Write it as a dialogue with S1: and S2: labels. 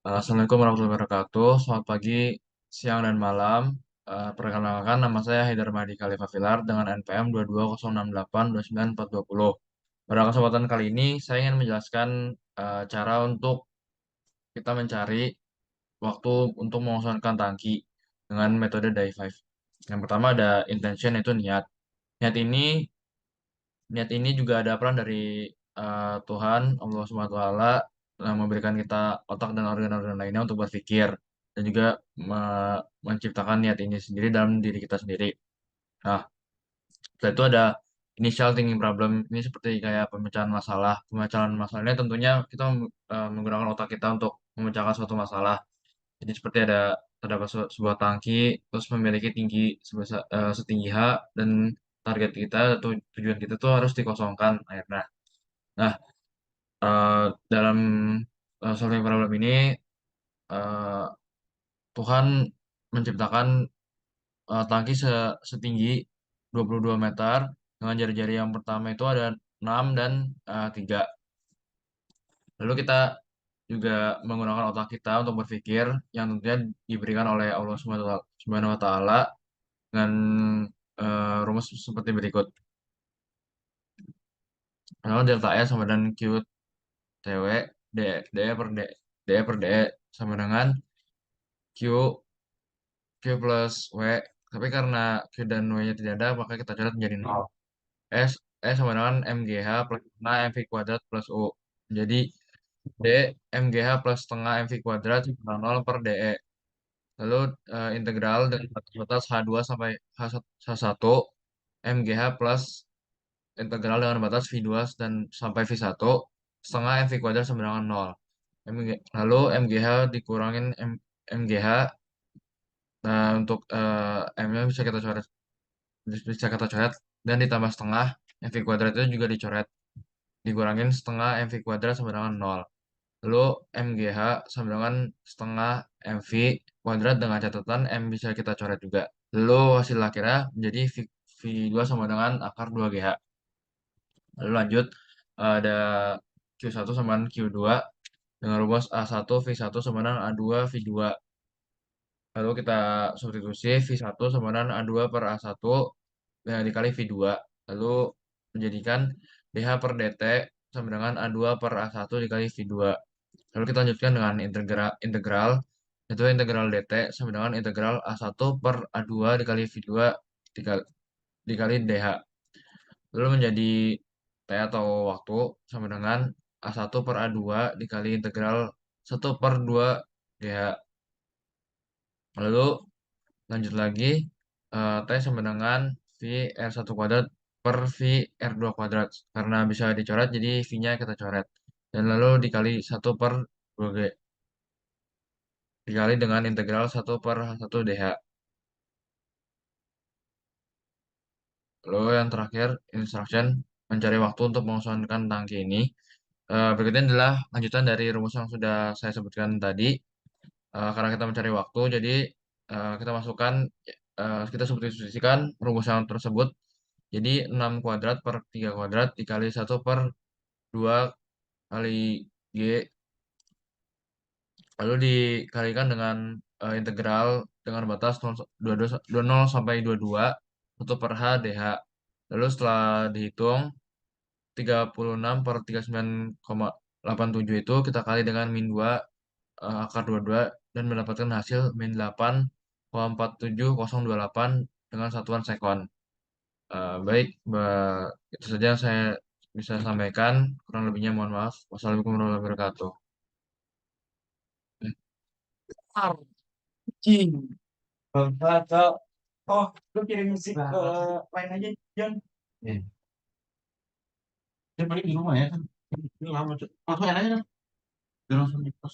S1: Assalamualaikum warahmatullahi wabarakatuh. Selamat pagi, siang, dan malam. Perkenalkan, nama saya Haidar Mahdi Khalifa Filar dengan NPM 220682940. Pada kesempatan kali ini, saya ingin menjelaskan cara untuk kita mencari waktu untuk mengosongkan tangki dengan metode Die 5. Yang pertama ada intention, yaitu niat. Niat ini, niat ini juga ada peran dari Tuhan, Allah Subhanahu wa Ta'ala, yang memberikan kita otak dan organ-organ lainnya untuk berpikir dan juga menciptakan niat ini sendiri dalam diri kita sendiri. Nah, setelah itu ada initial thinking problem. Ini seperti kayak pemecahan masalah. Pemecahan masalahnya tentunya kita menggunakan otak kita untuk memecahkan suatu masalah. Jadi seperti terdapat sebuah tangki, terus memiliki tinggi setinggi H, dan target kita atau tujuan kita tuh harus dikosongkan airnya. Nah, eh, dalam solving problem ini, eh, Tuhan menciptakan tangki setinggi 22 meter dengan jari-jari yang pertama itu ada 6 dan 3. Lalu kita juga menggunakan otak kita untuk berpikir yang tentunya diberikan oleh Allah Subhanahu wa Ta'ala dengan rumus seperti berikut. Lalu delta S sama dengan Q TW D, D per D, D per D sama dengan Q plus W. Tapi karena Q dan W-nya tidak ada, maka kita coret menjadi 0. S, S sama dengan MGH plus setengah MV kuadrat plus U. Jadi D MGH plus setengah MV kuadrat sama 0 per DE. Lalu integral dari batas H2 sampai H1 MGH plus integral dengan batas V2 dan sampai V1 setengah MV kuadrat sama dengan 0. Lalu MGH dikurangin MGH. Nah, untuk M-nya bisa kita coret dan ditambah setengah MV kuadrat itu juga dicoret. Dikurangin setengah MV kuadrat sama dengan 0. Lalu MGH sama dengan setengah MV kuadrat dengan catatan M bisa kita coret juga. Lalu hasil akhirnya menjadi V2 sama dengan akar 2GH. Lalu lanjut, ada Q1 sama dengan Q2 dengan rumus A1 V1 sama dengan A2 V2. Lalu kita substitusi V1 sama dengan A2 per A1 dikali V2. Lalu menjadikan DH per DT sama dengan A2 per A1 dikali V2. Lalu kita lanjutkan dengan integral, yaitu integral dt sama dengan integral A1 per A2 dikali V2 dikali, dikali dH. Lalu menjadi T atau waktu sama dengan A1 per A2 dikali integral 1 per 2 dH. Lalu lanjut lagi, T sama dengan V R1 kuadrat per V R2 kuadrat. Karena bisa dicoret, jadi V-nya kita coret. Dan lalu dikali 1 per 2G. Dikali dengan integral 1/1 dH. Lalu yang terakhir, instruction mencari waktu untuk mengosongkan tangki ini. Berikutnya adalah lanjutan dari rumus yang sudah saya sebutkan tadi. Karena kita mencari waktu, jadi kita masukkan, kita substitusikan rumus yang tersebut. Jadi 6 kuadrat per 3 kuadrat dikali 1/2 kali G. Lalu dikalikan dengan integral dengan batas 20 sampai 22 1 per H dH. Lalu setelah dihitung 36/39,87 itu kita kali dengan min 2 akar 22 dan mendapatkan hasil min 8,47028 dengan satuan sekon. Baik, itu saja yang saya bisa sampaikan. Kurang lebihnya mohon maaf. Wassalamualaikum warahmatullahi wabarakatuh.
S2: Anjing. Baca. Oh, lu kirim musik ke lain aja, Jan. Iya. Dia paling di rumah ya kan. Ini lama, Cuk. Langsung aja kan. Dia langsung di